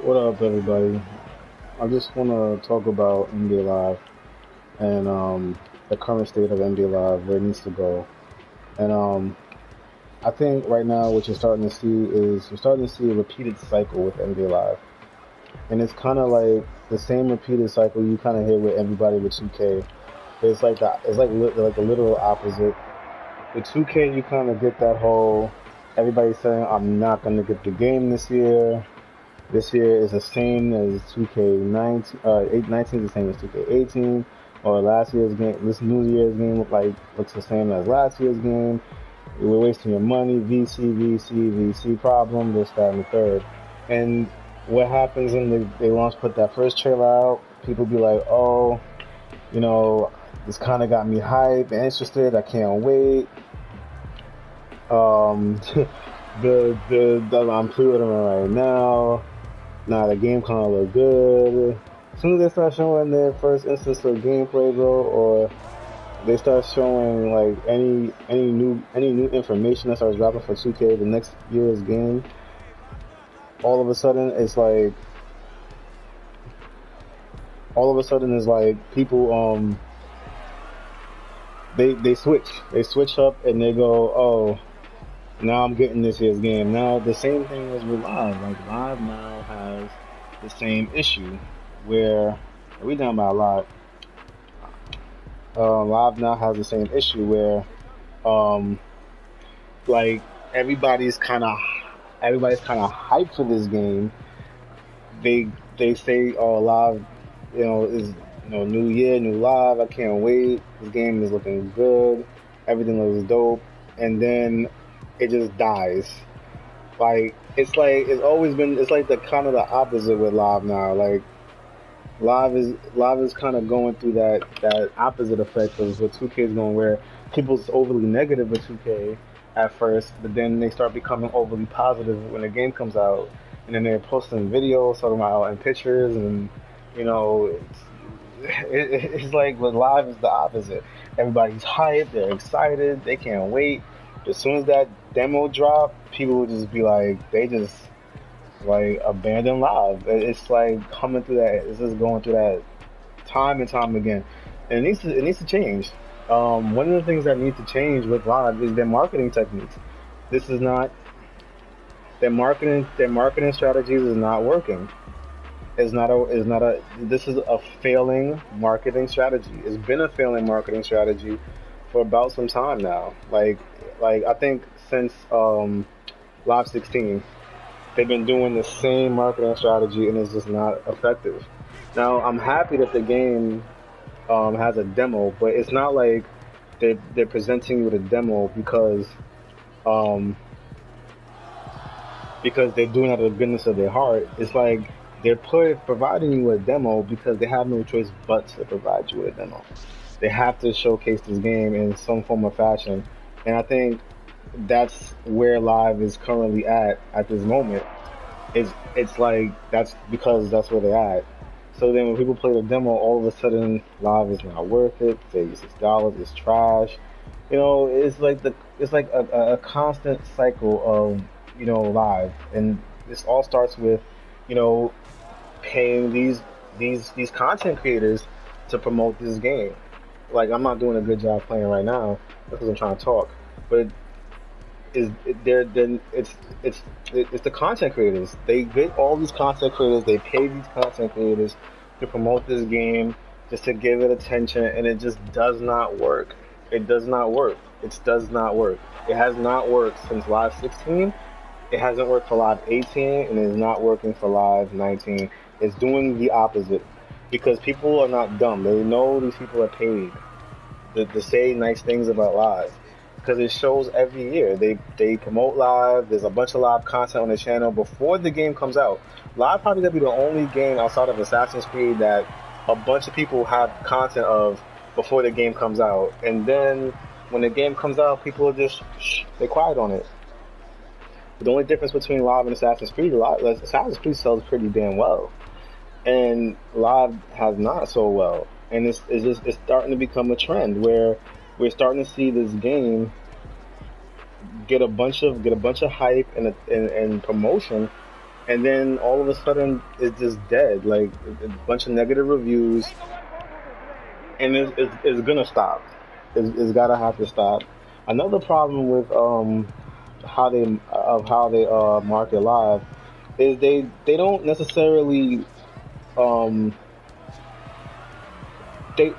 What up, everybody? I just want to talk about NBA Live and the current state of NBA Live, where it needs to go. And I think right now what you're starting to see is you're starting to see a repeated cycle with NBA Live, and it's kind of like the same repeated cycle you kind of hear with everybody with 2K. It's like the literal opposite. With 2K, you kind of get that whole everybody saying I'm not gonna get the game this year. This year is the same as 2K19. 19 is the same as 2K18. Or last year's game. This New Year's game looks the same as last year's game. We're wasting your money. VC problem. This, that, and the third. And what happens when they put that first trailer out? People be like, oh, this kind of got me hyped and interested. I can't wait. Um, I'm pre-ordering right now. Nah, the game kind of look good. As soon as they start showing their first instance of gameplay, bro, or they start showing like any new information that starts dropping for 2K the next year's game, all of a sudden it's like people they switch up and they go, oh, now I'm getting this year's game. Now the same thing is with Live. Like Live now has the same issue where we down by a lot. Live now has the same issue where um like everybody's kind of everybody's kind of hyped for this game. They they say, oh, Live, is new year, new Live. I can't wait. This game is looking good. Everything looks dope, and then it just dies. It's like the kind of the opposite with Live now. Like Live is kind of going through that opposite effect of what 2K is going, where people's overly negative with 2K at first, but then they start becoming overly positive when the game comes out, and then they're posting videos, talking about and pictures, and you know, it's like with Live is the opposite. Everybody's hyped, they're excited, they can't wait. As soon as that demo drop, people would just be like, they just like abandon Live. It's like coming through that. It's just going through that time and time again, and it needs to change. One of the things that needs to change with Live is their marketing techniques. This is not their marketing strategies is not working. This is a failing marketing strategy. It's been a failing marketing strategy for about some time now. Like I think since Live 16, they've been doing the same marketing strategy, and it's just not effective. Now I'm happy that the game has a demo, but it's not like they're presenting you with a demo um, because they're doing it out of the goodness of their heart. It's like providing you a demo because they have no choice but to provide you with a demo. They have to showcase this game in some form or fashion, and I think that's where Live is currently at this moment. It's like that's because that's where they're at. So then when people play the demo, all of a sudden Live is not worth it. $86 is trash. It's like a constant cycle of Live, and this all starts with you know paying these content creators to promote this game. Like I'm not doing a good job playing right now because I'm trying to talk, but is they're then it's the content creators. They get all these content creators. They pay these content creators to promote this game just to give it attention, and it just does not work. It does not work. It does not work. It has not worked since Live 16. It hasn't worked for Live 18, and it's not working for Live 19. It's doing the opposite because people are not dumb. They know these people are paid to say nice things about Live because it shows every year. They promote Live. There's a bunch of Live content on the channel before the game comes out. Live probably gonna be the only game outside of Assassin's Creed that a bunch of people have content of before the game comes out, and then when the game comes out, people are just they quiet on it. But the only difference between Live and Assassin's Creed sells pretty damn well, and Live has not so well, and it's starting to become a trend where we're starting to see this game get a bunch of hype and promotion, and then all of a sudden it's just dead. Like a bunch of negative reviews, and it's gonna stop. It's gotta have to stop. Another problem with how they market live is they don't necessarily um they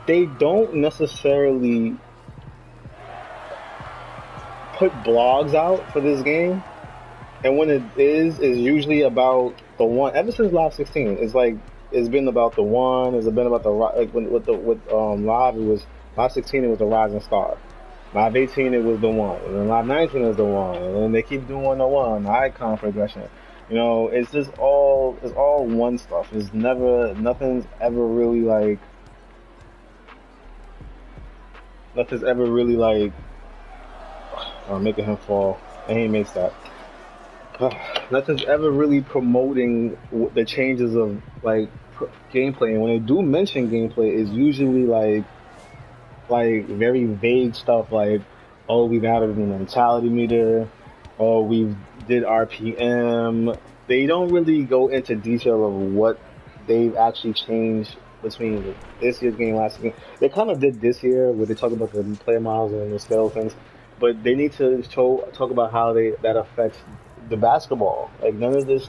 they don't necessarily put blogs out for this game, and when it is usually about the one. Ever since Live 16, it's like it's been about the one. It's been about the like when with Live, it was Live 16. It was the Rising Star. Live 18, it was the one, and then Live 19 is the one, and then they keep doing the one, the icon progression. It's just all one stuff. It's never nothing's ever really like nothing's ever really like making him fall, and he makes that. Nothing's ever really promoting the changes of like gameplay, and when they do mention gameplay, it's usually like very vague stuff like, oh, we've added a mentality meter, or we did RPM. They don't really go into detail of what they've actually changed between this year's game, last year. They kind of did this year where they talk about the player models and the skeletons, but they need to talk about how that affects the basketball. Like none of this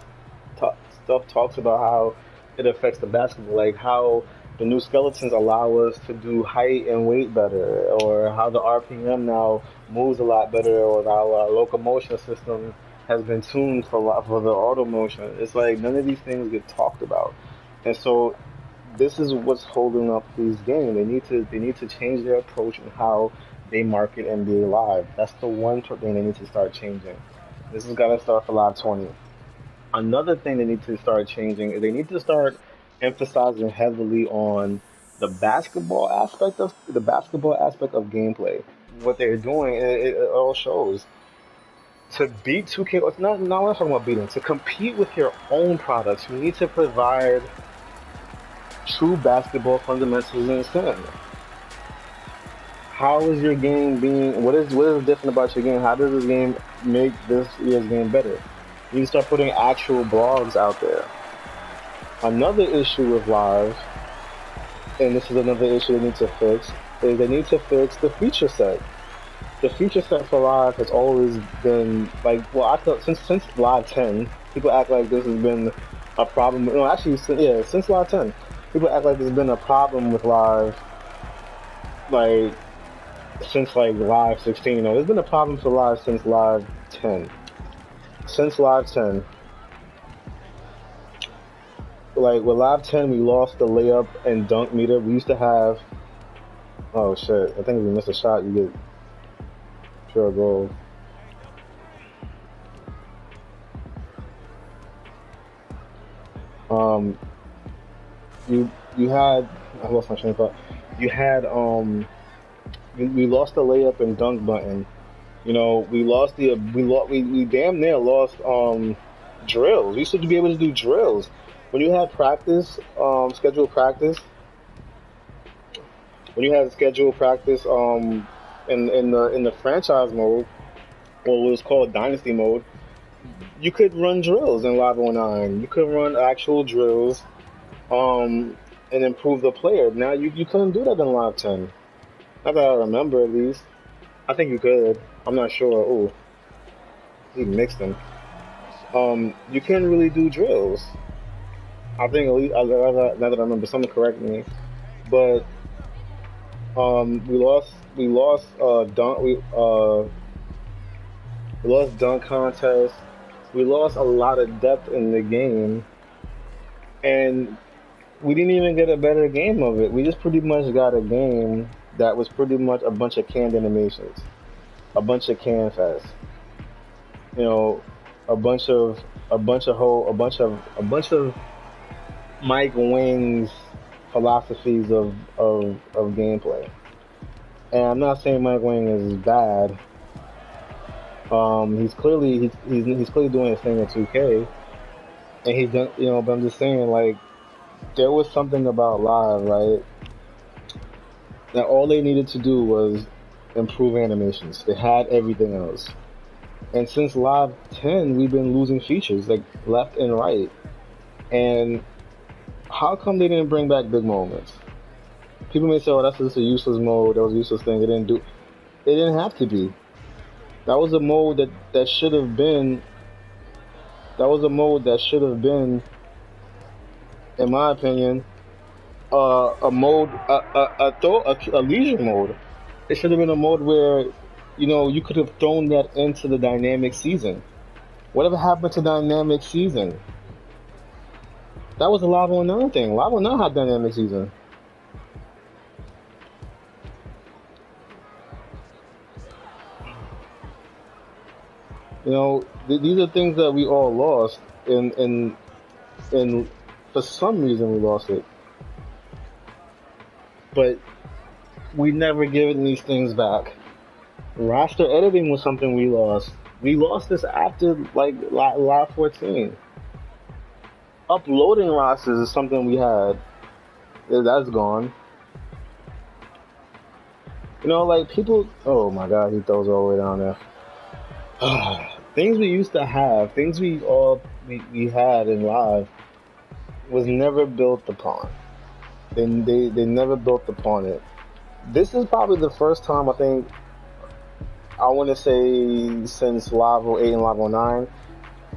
ta stuff talks about how it affects the basketball, like how the new skeletons allow us to do height and weight better, or how the RPM now moves a lot better, or how our locomotion system has been tuned for the auto motion. It's like none of these things get talked about, and so this is what's holding up these games. They need to change their approach and how they market NBA Live. That's the one thing they need to start changing. This has got to start for Live 20. Another thing they need to start changing is they need to start emphasizing heavily on the basketball aspect of gameplay. What they're doing, it all shows. To beat 2K, it's not we're not talking about beating. To compete with your own products, you need to provide true basketball fundamentals and sim. How is your game being? What is different about your game? How does this game make this year's game better? You need to start putting actual blogs out there. Another issue with live, and this is another issue they need to fix, is they need to fix the feature set. The feature set for live has always been like, well, I thought since live 10, people act like this has been a problem. No, actually, yeah, since live 10, people act like there's been a problem with live, like since like live 16. No, there's been a problem for live since live 10. Since live 10, like with live 10, we lost the layup and dunk meter. We used to have, oh shit, I think if you miss a shot, you get pure gold. Um, you had, I lost my train of thought. You had we lost the layup and dunk button. We lost we damn near lost drills. We used to be able to do drills when you had practice, scheduled practice. When you had scheduled practice, in the franchise mode, or what was called dynasty mode, you could run drills in Live 09. You could run actual drills, and improve the player. Now you couldn't do that in Live 10. Not that I remember, at least. I think you could. I'm not sure. Oh, he mixed them. You can't really do drills. I think at least now that I remember, someone correct me. But we lost dunk contest. We lost a lot of depth in the game, and we didn't even get a better game of it. We just pretty much got a game that was pretty much a bunch of canned animations, a bunch of can fest. You know, a bunch of Mike Wing's philosophies of gameplay. And I'm not saying Mike Wing is bad. He's clearly doing his thing at 2K, and he's done. But I'm just saying, like, there was something about live, right? That all they needed to do was improve animations. They had everything else. And since Live 10, we've been losing features like left and right. And how come they didn't bring back big moments? People may say, "Oh, that's just a useless mode. That was a useless thing. It didn't do." It didn't have to be. That was a mode that should have been. That was a mode that should have been, in my opinion, a mode, a leisure mode. It should have been a mode where, you could have thrown that into the dynamic season. Whatever happened to dynamic season? That was a Live 09 thing. Live 09 had dynamic season. These are things that we all lost, and for some reason we lost it. But we never given these things back. Roster editing was something we lost. We lost this after like Live 14. Uploading rosters is something we had. That's gone. Like people. Oh my God, he throws all the way down there. Things we used to have, things we had in Live, was never built upon. They never built upon it. This is probably the first time I want to say since Live 08 and Live 09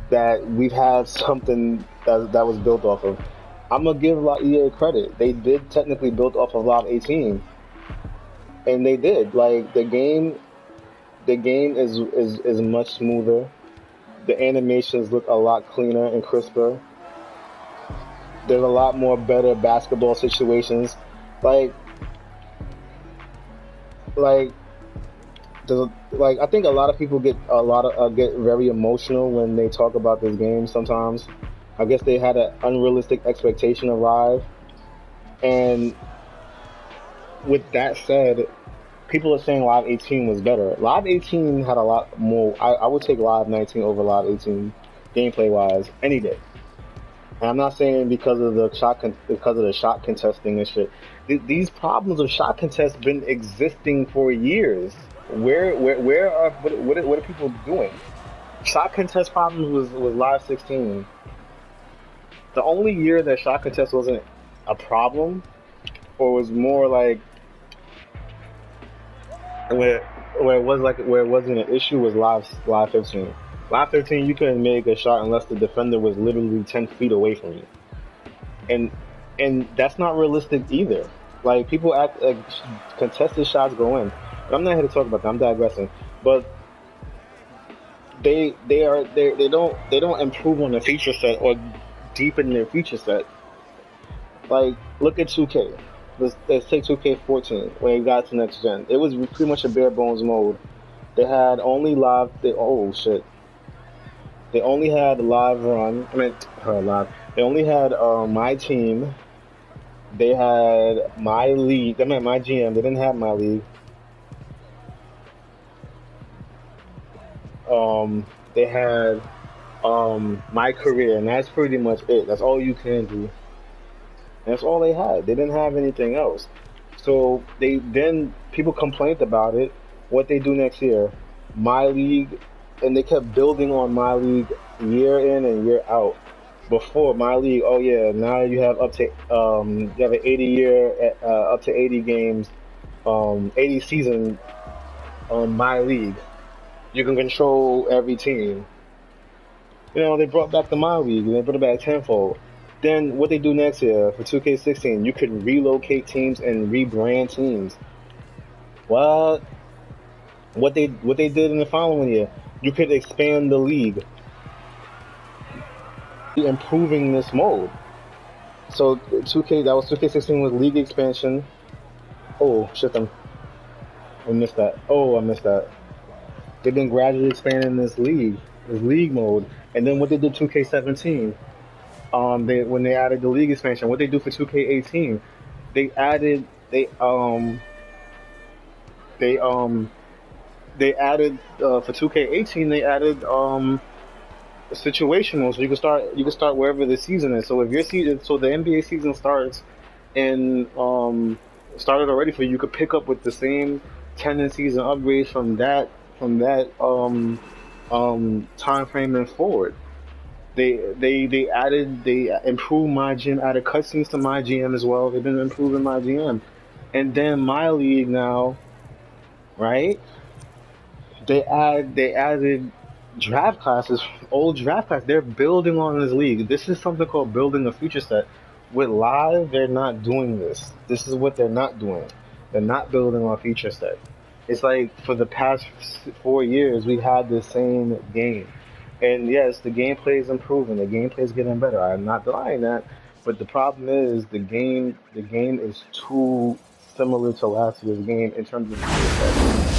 that we've had something that was built off of. I'm gonna give EA credit. They did technically build off of Live 18, and they did. Like the game is much smoother. The animations look a lot cleaner and crisper. There's a lot more better basketball situations. Like I think a lot of people get very emotional when they talk about this game sometimes. I guess they had an unrealistic expectation of Live. And with that said, people are saying Live 18 was better. Live 18 had a lot more. I would take Live 19 over Live 18 gameplay wise any day. And I'm not saying because of the shot contesting and shit. These problems of shot contests been existing for years. Where are what are people doing? Shot contest problems was Live 16. The only year that shot contest wasn't a problem, or was more like where it wasn't an issue, was Live 15. Live 13, you couldn't make a shot unless the defender was literally 10 feet away from you, and that's not realistic either. Like people act like contested shots go in. But I'm not here to talk about that. I'm digressing. But they don't improve on the feature set or deepen their feature set. Like look at 2K. Let's take 2K14 when it got to next gen. It was pretty much a bare bones mode. They had only live. They only had live run. Live. They only had my team. They had my league. They meant my GM. They didn't have my league. They had my career, and that's pretty much it. That's all you can do. And that's all they had. They didn't have anything else. So then people complained about it. What they do next year, my league, and they kept building on my league year in and year out. Before my league, oh yeah, now you have up to you have an 80 up to 80 games, 80 season on my league. You can control every team. They brought back the my league and they brought it back tenfold. Then what they do next year for 2K16, you could relocate teams and rebrand teams. What they did in the following year, you could expand the league, improving this mode. So 2K16 was league expansion. Oh shit, I missed that. They've been gradually expanding this league mode, and then what they did 2K17. When they added the league expansion, what they do for 2K18, they added for 2K18 they added situational, so you can start wherever the season is. So if your season, so the NBA season starts and started already for you, could pick up with the same tendencies and upgrades from that time frame and forward. They improved my GM, added cutscenes to my GM as well. They've been improving my GM, and then my league now, right? They added draft classes, old draft class. They're building on this league. This is something called building a future set. With live, they're not doing this. This is what they're not doing. They're not building on feature set. It's like for the past 4 years, we had the same game. And yes, the gameplay is improving. The gameplay is getting better. I'm not denying that. But the problem is the game is too similar to last year's game in terms of feature set.